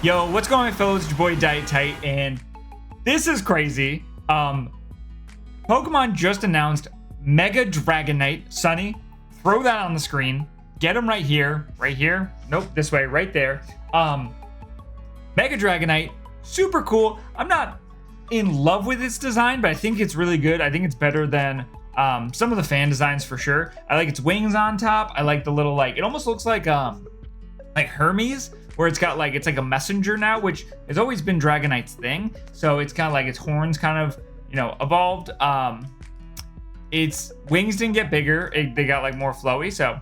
Yo, what's going on, fellas? It's your boy DyeItTight, and this is crazy. Pokemon just announced Mega Dragonite. Sunny, throw that on the screen. Get him right here. Right here? Nope, this way, right there. Mega Dragonite, super cool. I'm not in love with its design, but I think it's really good. I think it's better than some of the fan designs for sure. I like its wings on top. I like the little, like, it almost looks like Hermes, where it's got it's like a messenger now, which has always been Dragonite's thing. So it's kind of like its horns kind of, evolved. Its wings didn't get bigger. They got like more flowy. So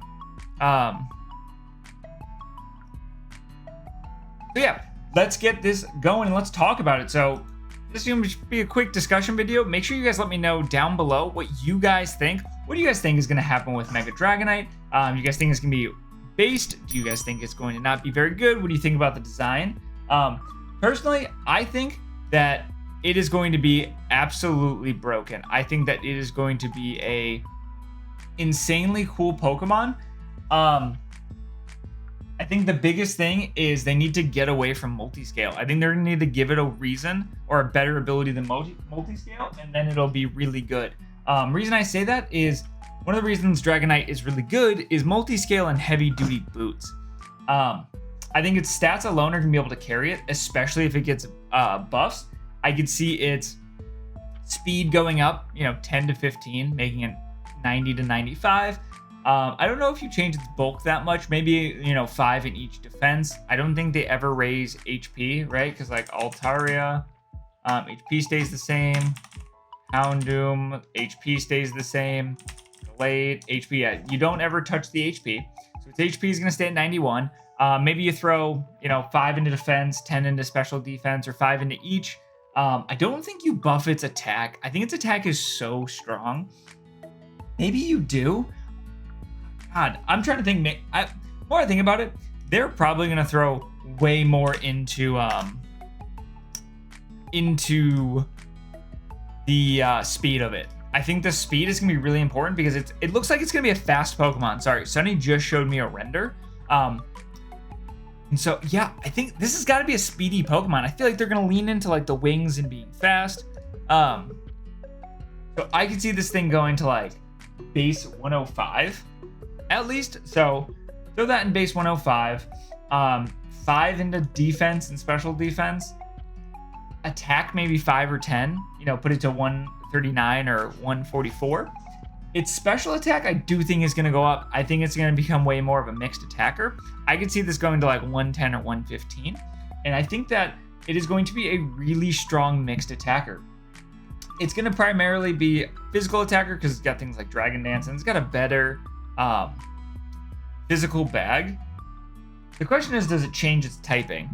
yeah, let's get this going and let's talk about it. So this is going to be a quick discussion video. Make sure you guys let me know down below what you guys think. What do you guys think is going to happen with Mega Dragonite? You guys think it's going to be based? Do you guys think it's going to not be very good? What do you think about the design? Personally, I think that it is going to be absolutely broken. I think that it is going to be a insanely cool Pokemon. I think the biggest thing is they need to get away from multi-scale. I think they're going to need to give it a reason or a better ability than multi-scale, and then it'll be really good. Reason I say that is one of the reasons Dragonite is really good is multi-scale and heavy-duty boots. I think its stats alone are going to be able to carry it, especially if it gets buffs. I could see its speed going up, 10 to 15, making it 90 to 95. I don't know if you change its bulk that much. Maybe, 5 in each defense. I don't think they ever raise HP, right? Because like Altaria, HP stays the same. Houndoom, HP stays the same. Glade, HP, yeah, you don't ever touch the HP. So its HP is going to stay at 91. Maybe you throw, 5 into defense, 10 into special defense, or 5 into each. I don't think you buff its attack. I think its attack is so strong. Maybe you do. God, I'm trying to think. More I think about it, they're probably going to throw way more into the speed of it. I think the speed is going to be really important because it looks like it's going to be a fast Pokemon. Sorry, Sunny just showed me a render. And so, yeah, I think this has got to be a speedy Pokemon. I feel like they're going to lean into like the wings and being fast. So I could see this thing going to like base 105 at least. So throw that in base 105. 5 into defense and special defense. Attack maybe 5 or 10. Put it to 139 or 144. Its special attack, I do think is going to go up. I think it's going to become way more of a mixed attacker. I could see this going to like 110 or 115. And I think that it is going to be a really strong mixed attacker. It's going to primarily be physical attacker because it's got things like Dragon Dance and it's got a better physical bag. The question is, does it change its typing?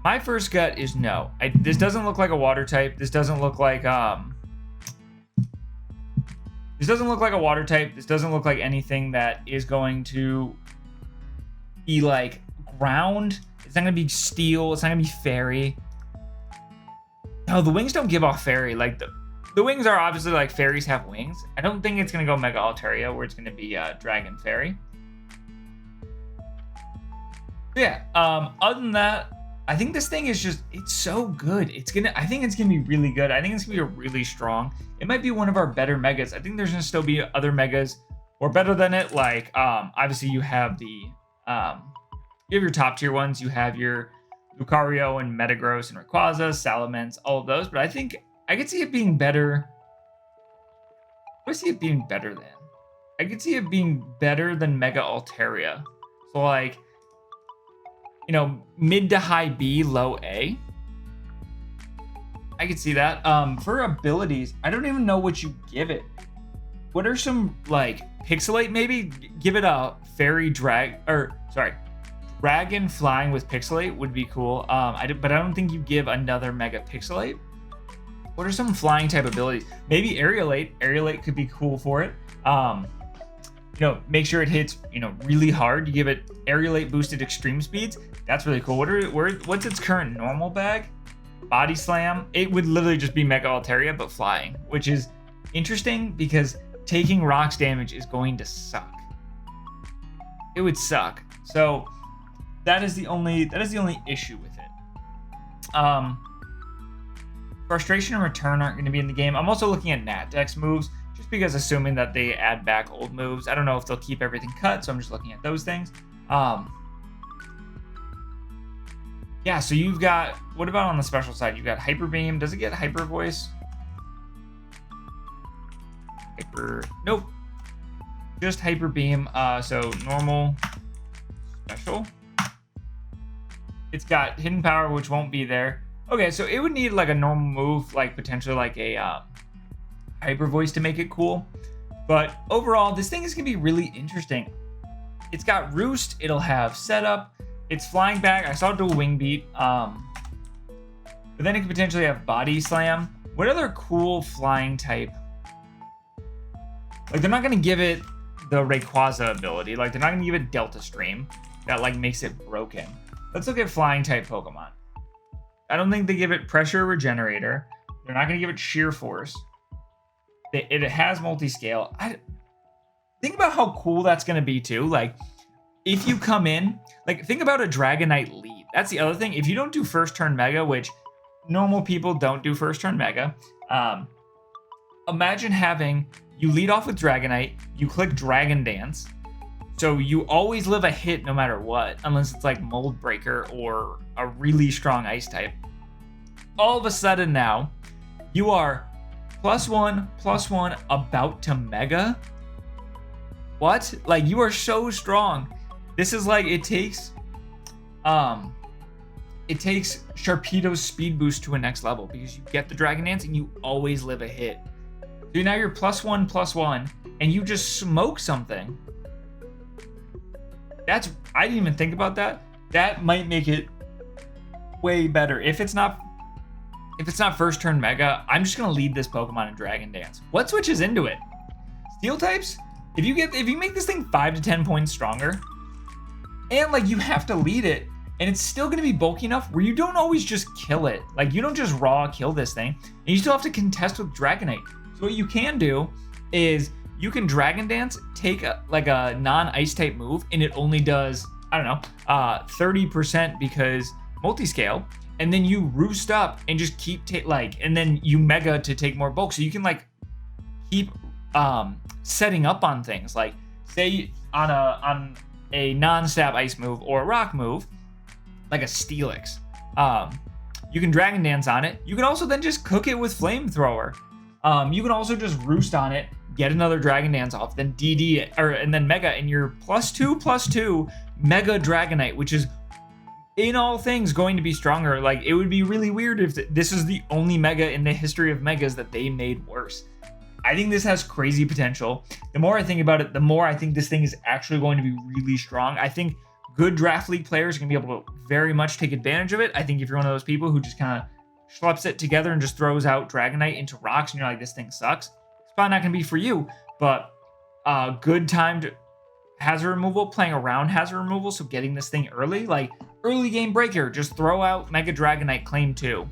My first gut is no. This doesn't look like a water type. This doesn't look like a water type. This doesn't look like anything that is going to be like ground. It's not going to be steel. It's not going to be fairy. No, the wings don't give off fairy. Like the wings are obviously like fairies have wings. I don't think it's going to go Mega Altaria where it's going to be Dragon Fairy. Yeah. Other than that, I think this thing is it's so good. I think it's gonna be really good. I think it's gonna be really strong. It might be one of our better megas. I think there's gonna still be other megas or better than it. Like, obviously you have you have your top tier ones. You have your Lucario and Metagross and Rayquaza, Salamence, all of those. But I think I could see it being better. What do I see it being better than? I could see it being better than Mega Altaria. So like, mid to high B, low A. I could see that. For abilities, I don't even know what you give it. What are some, like, Pixelate maybe? Give it a fairy dragon flying with Pixelate would be cool. But I don't think you give another Mega Pixelate. What are some flying type abilities? Maybe Aerialate. Aerialate could be cool for it. Make sure it hits, really hard. You give it Aerialate boosted extreme speeds. That's really cool. What's its current normal bag? Body Slam. It would literally just be Mega Altaria, but flying, which is interesting because taking rocks damage is going to suck. It would suck. So that is the only issue with it. Frustration and Return aren't going to be in the game. I'm also looking at Nat Dex moves, just because assuming that they add back old moves. I don't know if they'll keep everything cut, so I'm just looking at those things. Yeah, so you've got, what about on the special side? You've got Hyper Beam. Does it get Hyper Voice? Nope. Just Hyper Beam. So normal, special. It's got Hidden Power, which won't be there. Okay, so it would need like a normal move, like potentially like a Hyper Voice to make it cool. But overall, this thing is going to be really interesting. It's got Roost. It'll have Setup. It's flying back. I saw it do a Wing Beat. But then it could potentially have Body Slam. What other cool flying type? Like, they're not going to give it the Rayquaza ability. Like, they're not going to give it Delta Stream. That, like, makes it broken. Let's look at flying type Pokemon. I don't think they give it Pressure Regenerator. They're not going to give it Sheer Force. It has Multi-Scale. Think about how cool that's going to be, too. Like, if you come in, like, think about a Dragonite lead. That's the other thing. If you don't do first turn Mega, which normal people don't do first turn Mega, imagine having, you lead off with Dragonite, you click Dragon Dance, so you always live a hit no matter what, unless it's like Mold Breaker or a really strong Ice type. All of a sudden now, you are +1/+1 about to Mega. What? Like, you are so strong. This is like, it takes Sharpedo's speed boost to a next level because you get the Dragon Dance and you always live a hit. So now you're +1/+1 and you just smoke something. I didn't even think about that. That might make it way better. If it's not first turn Mega, I'm just gonna lead this Pokemon in Dragon Dance. What switches into it? Steel types? If you make this thing 5 to 10 points stronger, and like you have to lead it, and it's still gonna be bulky enough where you don't always just kill it. Like, you don't just raw kill this thing, and you still have to contest with Dragonite. So what you can do is you can Dragon Dance, take a non-ice type move, and it only does, I don't know, 30% because multi-scale, and then you roost up and just keep and then you Mega to take more bulk. So you can like keep setting up on things. Like, say on a non-stab ice move or a rock move, like a Steelix, you can Dragon Dance on it. You can also then just cook it with Flamethrower. You can also just roost on it, get another Dragon Dance off, then DD it, and then Mega, and you're +2/+2 Mega Dragonite, which is in all things going to be stronger. Like, it would be really weird if this is the only Mega in the history of Megas that they made worse. I think this has crazy potential. The more I think about it, the more I think this thing is actually going to be really strong. I think good Draft League players are going to be able to very much take advantage of it. I think if you're one of those people who just kind of schleps it together and just throws out Dragonite into rocks and you're like, this thing sucks, it's probably not going to be for you. But good timed hazard removal, playing around hazard removal, so getting this thing early, like early game breaker, just throw out Mega Dragonite, claim 2.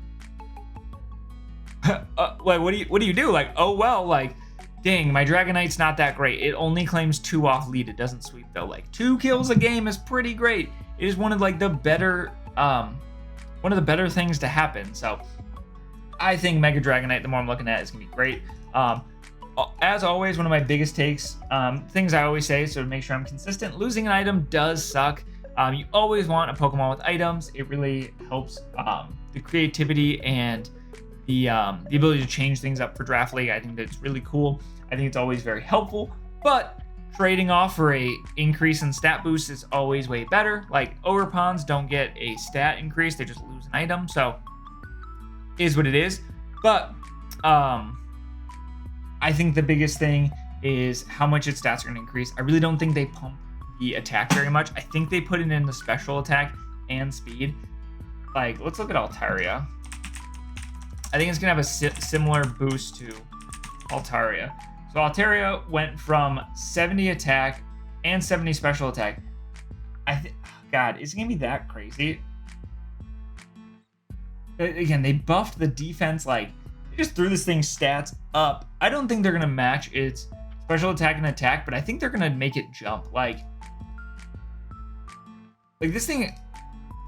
Like, what do you do? Like, oh well, like, dang, my Dragonite's not that great. It only claims 2 off lead. It doesn't sweep though. Like, 2 kills a game is pretty great. It is one of like the better things to happen. So I think Mega Dragonite, the more I'm looking at it, is gonna be great. As always, one of my biggest takes, things I always say, so to make sure I'm consistent, losing an item does suck. You always want a Pokemon with items. It really helps the creativity and the ability to change things up for Draft League. I think that's really cool. I think it's always very helpful, but trading off for a increase in stat boost is always way better. Like, Overpawns don't get a stat increase, they just lose an item, so is what it is. But I think the biggest thing is how much its stats are going to increase. I really don't think they pump the attack very much. I think they put it in the special attack and speed. Like, let's look at Altaria. I think it's going to have a similar boost to Altaria. So Altaria went from 70 attack and 70 special attack. God, is it going to be that crazy? Again, they buffed the defense. Like, they just threw this thing's stats up. I don't think they're going to match its special attack and attack, but I think they're going to make it jump. Like this thing,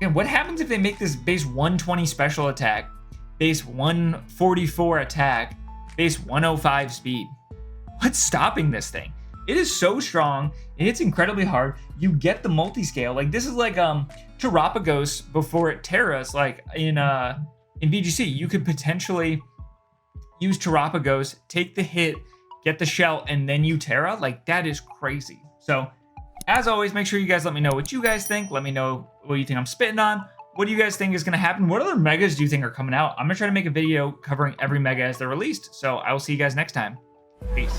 Again, what happens if they make this base 120 special attack, base 144 attack, base 105 speed? What's stopping this thing? It is so strong. It hits incredibly hard. You get the multi-scale. Like, this is like Terapagos before it Terras. Like in VGC, you could potentially use Terapagos, take the hit, get the shell, and then you Terra. Like, that is crazy. So, as always, make sure you guys let me know what you guys think. Let me know what you think I'm spitting on. What do you guys think is going to happen? What other megas do you think are coming out? I'm going to try to make a video covering every mega as they're released. So, I will see you guys next time. Peace.